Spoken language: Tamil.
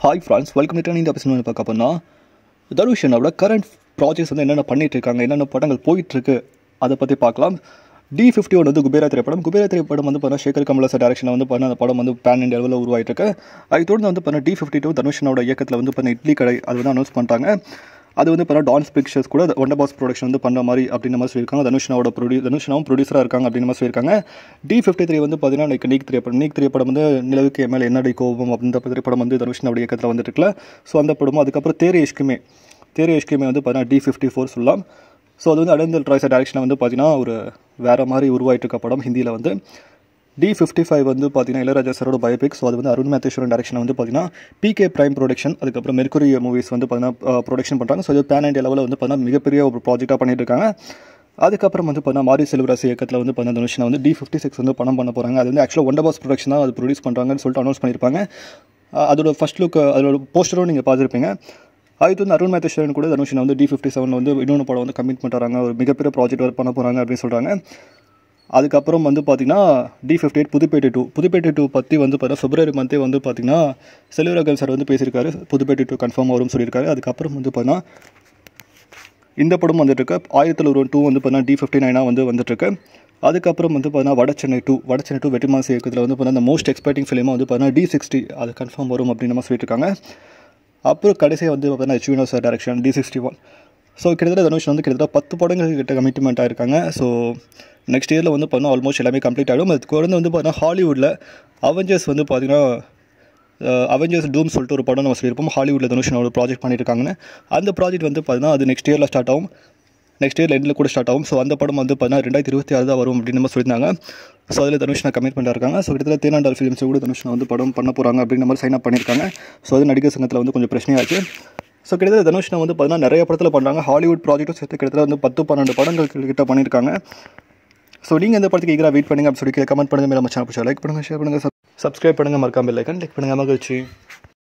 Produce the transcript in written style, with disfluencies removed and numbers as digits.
ஹாய் ஃப்ரெண்ட்ஸ், வெல்கம் டு இந்த எபிசோட் பார்க்க போனா தனுஷனோட கரண்ட் ப்ராஜெக்ட்ஸ் வந்து என்னென்ன பண்ணிட்டு இருக்காங்க, என்னென்ன படங்கள் போயிட்டுருக்கு அதை பற்றி பார்க்கலாம். D51 வந்து குபேரா திரைப்படம் வந்து பார்த்தா சேகர் கமலா சார் டைரக்ஷனில் வந்து பண்ண அந்த படம் வந்து பேன் இண்டியா லெவலில் உருவாயிட்டு இருக்கு. அது தொடர்ந்து வந்து பண்ண D52 தனுஷனோட இயக்கத்தில் வந்து பண்ண இட்லி கடை அது வந்து அனௌன்ஸ் பண்ணிட்டாங்க. அது வந்து பார்த்தா டான்ஸ் பிக்சர்ஸ் கூட ஒண்டர் பாஸ் ப்ரொடக்ஷன் வந்து பண்ணுற மாதிரி அப்படின்ற மாதிரி சொல்லியிருக்காங்க. தனுஷனாவும் ப்ரொடியூசராக இருக்காங்க அப்படின்ற மாதிரி சொல்லியிருக்காங்க. D53 வந்து பார்த்தீங்கன்னா நீக் திரைப்படம் வந்து நிலவுக்கு மேலே என்னடி கோபம் அப்படின்ற திரைப்படம் வந்து தனுஷனோட இயக்கத்தில் வந்துட்டு இருக்குல்ல. ஸோ அந்த படமும் அதுக்கப்புறம் தேரே இஷ்குமே வந்து பார்த்தீங்கன்னா D54 சொல்லலாம். ஸோ அது வந்து அடேந்தல் ராய் சார் டைரக்ஷனில் வந்து பார்த்தீங்கன்னா ஒரு வேறு மாதிரி உருவாயிட்டு இருக்க படம் ஹிந்தியில் வந்து. D55 வந்து பார்த்தீங்கன்னா இளையராஜா சாரோட பயோபிக். ஸோ அது வந்து அருண் மேத்தேஸ்வரன் டைரக்ஷன் வந்து பார்த்தீங்கன்னா PK பிரைம் ப்ரொடக்ஷன் அதுக்கப்புறம் மெர்க்குரி மூவிஸ் வந்து பார்த்தீங்கன்னா ப்ரொடக்ஷன் பண்ணுறாங்க. ஸோ அது பேன் இண்டியா லெவலில் வந்து பார்த்தீங்கன்னா மிகப்பெரிய ஒரு ப்ராஜெக்டாக பண்ணிட்டு இருக்காங்க. அதுக்கப்புறம் வந்து பார்த்தீங்கன்னா மாரி செல்வராஜ் இயக்கத்தில் வந்து பார்த்தீங்கன்னா தனுஷனை வந்து D56 வந்து படம் பண்ண போகிறாங்க. அது வந்து ஆக்சுவலாக ஒண்டர் பாஸ் ப்ரொடக்ஷன் தான் அது ப்ரொடியூஸ் பண்ணுறாங்கன்னு சொல்லிட்டு அனௌன்ஸ் பண்ணியிருப்பாங்க. அதோட ஃபர்ஸ்ட் லுக் அதோட போஸ்டரும் நீங்கள் பார்த்துருப்பீங்க. அது வந்து அருண் மேத்தேஸ்வரன் கூட தனுஷனை வந்து D57 வந்து இன்னொன்று படம் வந்து கமிட் பண்ணுறாங்க, ஒரு மிகப்பெரிய ப்ராஜெக்ட் ஒர்க் பண்ண போகிறாங்க அப்படின்னு சொல்கிறாங்க. அதுக்கப்புறம் வந்து பார்த்திங்கன்னா D58 புதுப்பேட்டை 2 பற்றி வந்து பார்த்தீங்கன்னா February மந்த்தே வந்து பார்த்திங்கன்னா செல்வராகவன் சார் வந்து பேசியிருக்காரு. புதுப்பேட்டை 2 கன்ஃபார்ம் வரும்னு சொல்லியிருக்காரு. அதுக்கப்புறம் வந்து பார்த்தீங்கன்னா இந்த படம் வந்துட்டுருக்கு. 1001 வந்து பார்த்தீங்கன்னா D59 வந்து வந்துட்டுருக்கு. அதுக்கப்புறம் வந்து பார்த்தீங்கன்னா வடச்சென்னை 2 வெற்றிமாறன் இயக்கத்தில் வந்து பார்த்தீங்கன்னா இந்த மோஸ்ட் எக்ஸ்பெக்டிங் ஃபிலிமாக வந்து பார்த்தீங்கன்னா D60 அது கன்ஃபார்ம் வரும் அப்படின்னு நம்ம சொல்லியிருக்காங்க. அப்புறம் கடைசியாக வந்து பார்த்தீங்கன்னா H. Sir direction D61. So கிட்டத்தட்ட தனுஷ் வந்து கிட்டத்தட்ட 10 படங்கள் கிட்ட கமிட்மெண்ட் ஆகிருக்காங்க. ஸோ நெக்ஸ்ட் இயரில் வந்து பார்த்தீங்கன்னா ஆல்மோஸ்ட் எல்லாமே கம்ப்ளீட் ஆகிடும். அது குறைந்து வந்து பார்த்தீங்கன்னா ஹாலிவுட்டில் அவெஞ்சர்ஸ் வந்து பார்த்தீங்கன்னா அவெஞ்சர்ஸ் டூம் சொல்லிட்டு ஒரு படம் நம்ம சொல்லியிருப்போம். ஹாலிவுட்டில் தனுஷன் ஒரு ப்ராஜெக்ட் பண்ணியிருக்காங்கன்னு. அந்த ப்ராஜெக்ட் வந்து பார்த்தீங்கன்னா அது நெக்ஸ்ட் இயரில் ஸ்டார்ட் ஆகும். நெக்ஸ்ட் இயர் எண்டில் கூட ஸ்டார்ட் ஆகும். ஸோ அந்த படம் வந்து பார்த்தீங்கன்னா 2026 தான் வரும் அப்படின்னு நம்ம சொல்லியிருந்தாங்க. ஸோ அதில் தனுஷனை கமிட்மெண்ட் இருக்காங்க. ஸோ கிட்டத்தட்ட தேனாண்டால் ஃபிலிம்ஸ் கூட தனுஷனை வந்து படம் பண்ண போகிறாங்க அப்படின்ற மாதிரி சைன் அப் பண்ணியிருக்காங்க. ஸோ அது நடிகர் சங்கத்தில் வந்து கொஞ்சம் பிரச்சனையாச்சு. ஸோ கிட்டத்தட்ட தனுஷனை வந்து பார்த்தீங்கன்னா நிறைய படத்தில் பண்ணுறாங்க. ஹாலிவுட் ப்ராஜெக்ட்டும் சேர்த்து கிட்டத்தட்ட வந்து 10-12 படங்கள் கிட்ட பண்ணியிருக்காங்க. ஸோ நீங்கள் எந்த படத்துக்கு ஈகராக வெயிட் பண்ணுங்க அப்படின்னு சொல்லி கமெண்ட் பண்ணுங்கள். நம்ம சேனல் லைக் பண்ணுங்கள், ஷேர் பண்ணுங்கள், சப்ஸ்கிரைப் பண்ணுங்கள், மறக்காமல் பெல் ஐகான் கிளிக் பண்ணுங்கள். மகிழ்ச்சி.